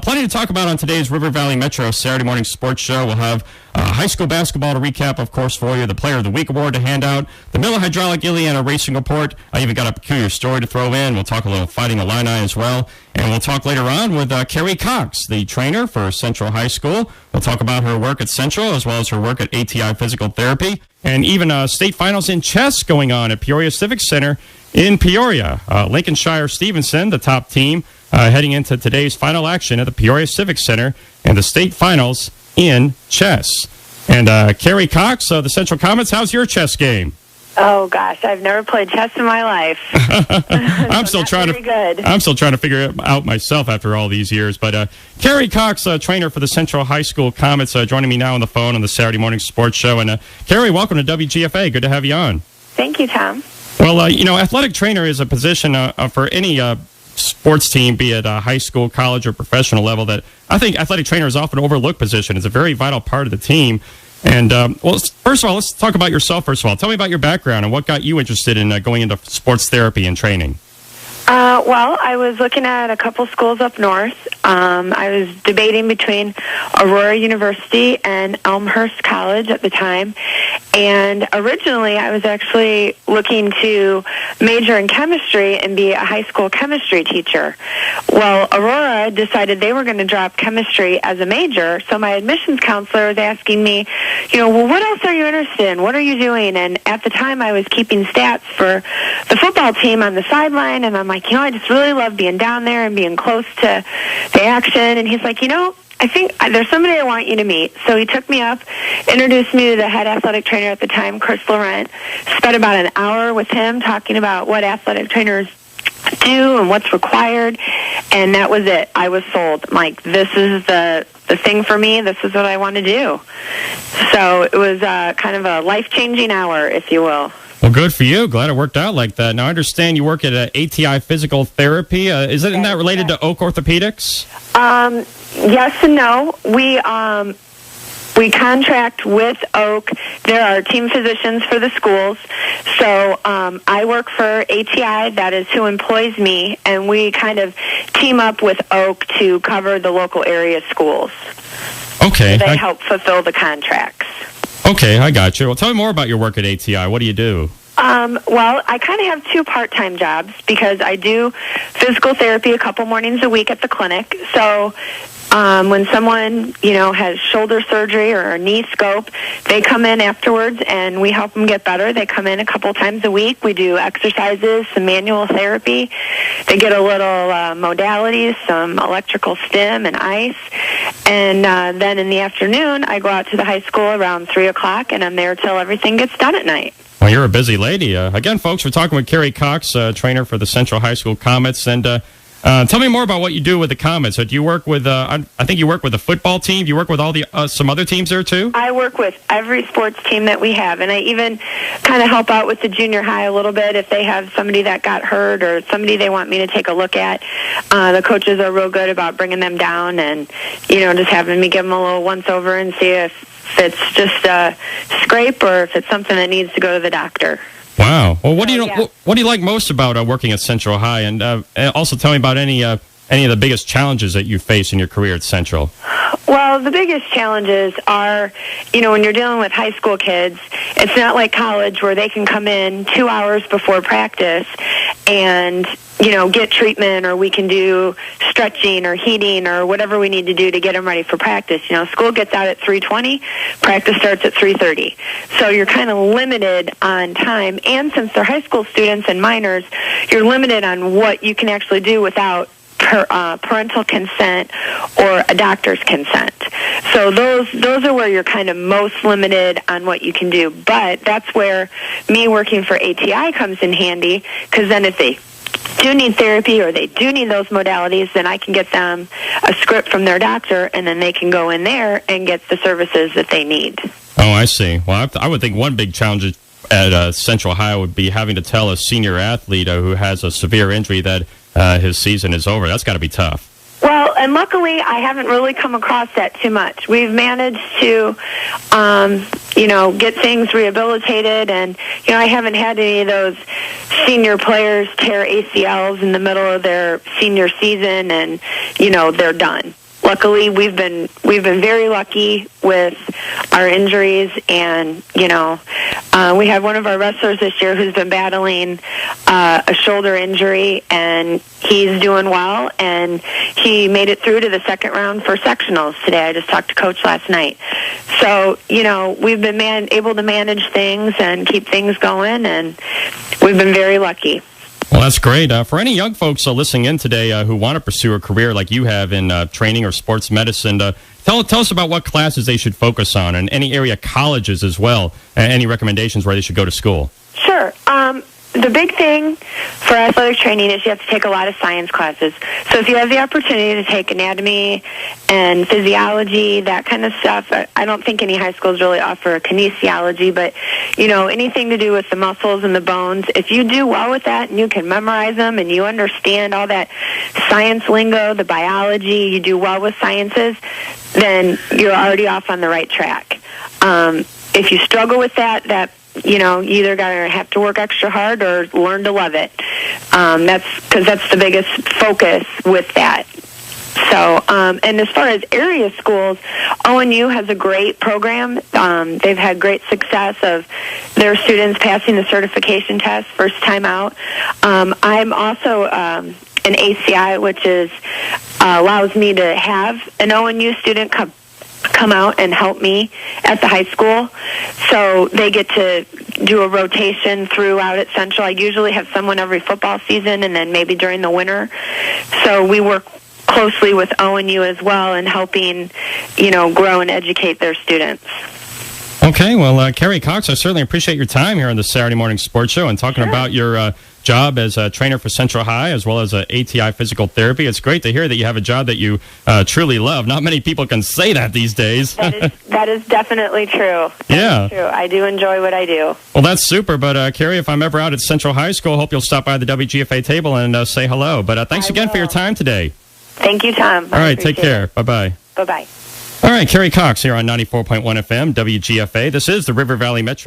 Plenty to talk about on today's River Valley Metro Saturday morning sports show. We'll have high school basketball to recap, of course, for you, the Player of the Week award to hand out, the Miller Hydraulic Ileana Racing Report. I even got a peculiar story to throw in. We'll talk a little Fighting Illini as well. And we'll talk later on with Carrie Cox, the trainer for Central High School. We'll talk about her work at Central as well as her work at ATI Physical Therapy. And even state finals in chess going on at Peoria Civic Center in Peoria. Lincolnshire Stevenson, the top team, heading into today's final action at the Peoria Civic Center and the state finals in chess. And Carrie Cox, the Central Comets, how's your chess game? Oh gosh, I've never played chess in my life. I'm still trying to figure it out myself after all these years. But Carrie Cox, trainer for the Central High School Comets, joining me now on the phone on the Saturday morning sports show. And Carrie, welcome to WGFA. Good to have you on. Thank you, Tom. Well, athletic trainer is a position for any sports team, be it high school, college, or professional level, that I think athletic trainer is often an overlooked position. It's a very vital part of the team. And, first of all, let's talk about yourself, first of all. Tell me about your background and what got you interested in going into sports therapy and training. Well, I was looking at a couple schools up north. I was debating between Aurora University and Elmhurst College at the time. And originally, I was actually looking to major in chemistry and be a high school chemistry teacher. Well, Aurora decided they were going to drop chemistry as a major, so my admissions counselor was asking me, what else are you interested in? What are you doing? And at the time, I was keeping stats for the football team on the sideline, and I'm like, I just really love being down there and being close to the action. And he's like, I think there's somebody I want you to meet. So he took me up, introduced me to the head athletic trainer at the time, Chris Laurent. Spent about an hour with him talking about what athletic trainers do and what's required. And that was it. I was sold. I'm like, this is the thing for me. This is what I want to do. So it was kind of a life-changing hour, if you will. Well, good for you. Glad it worked out like that. Now, I understand you work at ATI Physical Therapy. Isn't that related to Oak Orthopedics? Yes and no. We contract with Oak. There are team physicians for the schools. So I work for ATI. That is who employs me. And we kind of team up with Oak to cover the local area schools. Okay. So they help fulfill the contracts. Okay, I got you. Well, tell me more about your work at ATI. What do you do? Well, I kind of have two part-time jobs because I do physical therapy a couple mornings a week at the clinic. So when someone, has shoulder surgery or a knee scope, they come in afterwards and we help them get better. They come in a couple times a week. We do exercises, some manual therapy. They get a little modalities, some electrical stim and ice. And then in the afternoon, I go out to the high school around 3 o'clock, and I'm there till everything gets done at night. Well, you're a busy lady. Again, folks, we're talking with Carrie Cox, trainer for the Central High School Comets. And tell me more about what you do with the Comets. So do you work with, I think you work with the football team. Do you work with all the some other teams there, too? I work with every sports team that we have. And I even kind of help out with the junior high a little bit if they have somebody that got hurt or somebody they want me to take a look at. The coaches are real good about bringing them down and, just having me give them a little once-over and see if it's just a scrape or if it's something that needs to go to the doctor. Wow. Well, what do you like most about working at Central High, and also tell me about any of the biggest challenges that you face in your career at Central? Well, the biggest challenges are, when you're dealing with high school kids, it's not like college where they can come in 2 hours before practice and, get treatment, or we can do stretching or heating or whatever we need to do to get them ready for practice. School gets out at 3:20, practice starts at 3:30. So you're kind of limited on time. And since they're high school students and minors, you're limited on what you can actually do without parental consent or a doctor's consent. So those are where you're kind of most limited on what you can do. But that's where me working for ATI comes in handy, because then if they do need therapy or they do need those modalities, then I can get them a script from their doctor, and then they can go in there and get the services that they need. Oh, I see. Well, I would think one big challenge at Central High would be having to tell a senior athlete who has a severe injury that his season is over. That's got to be tough. Well, and luckily, I haven't really come across that too much. We've managed to, get things rehabilitated, and, I haven't had any of those senior players tear ACLs in the middle of their senior season, and, they're done. luckily we've been very lucky with our injuries, and we have one of our wrestlers this year who's been battling a shoulder injury, and he's doing well, and he made it through to the second round for sectionals today. I just talked to Coach last night. So, we've been able to manage things and keep things going, and we've been very lucky. Well, that's great. For any young folks listening in today who want to pursue a career like you have in training or sports medicine, tell us about what classes they should focus on, and any area colleges as well, and any recommendations where they should go to school. Sure. The big thing for athletic training is you have to take a lot of science classes. So if you have the opportunity to take anatomy and physiology, that kind of stuff, I don't think any high schools really offer kinesiology, but, anything to do with the muscles and the bones, if you do well with that and you can memorize them and you understand all that science lingo, the biology, you do well with sciences, then you're already off on the right track. If you struggle with that, you either gotta have to work extra hard or learn to love it. That's the biggest focus with that. So, and as far as area schools, ONU has a great program. They've had great success of their students passing the certification test first time out. I'm also an ACI, which allows me to have an ONU student come out and help me at the high school. So they get to do a rotation throughout at Central. I usually have someone every football season and then maybe during the winter. So we work closely with ONU as well in helping, grow and educate their students. Okay, well, Carrie Cox, I certainly appreciate your time here on the Saturday Morning Sports Show and talking about your job as a trainer for Central High as well as ATI physical therapy. It's great to hear that you have a job that you truly love. Not many people can say that these days. That is definitely true. That is true. I do enjoy what I do. Well, that's super. But, Carrie, if I'm ever out at Central High School, I hope you'll stop by the WGFA table and say hello. But thanks again for your time today. Thank you, Tom. All right, take care. Bye-bye. Bye-bye. All right, Carrie Cox here on 94.1 FM, WGFA. This is the River Valley Metro.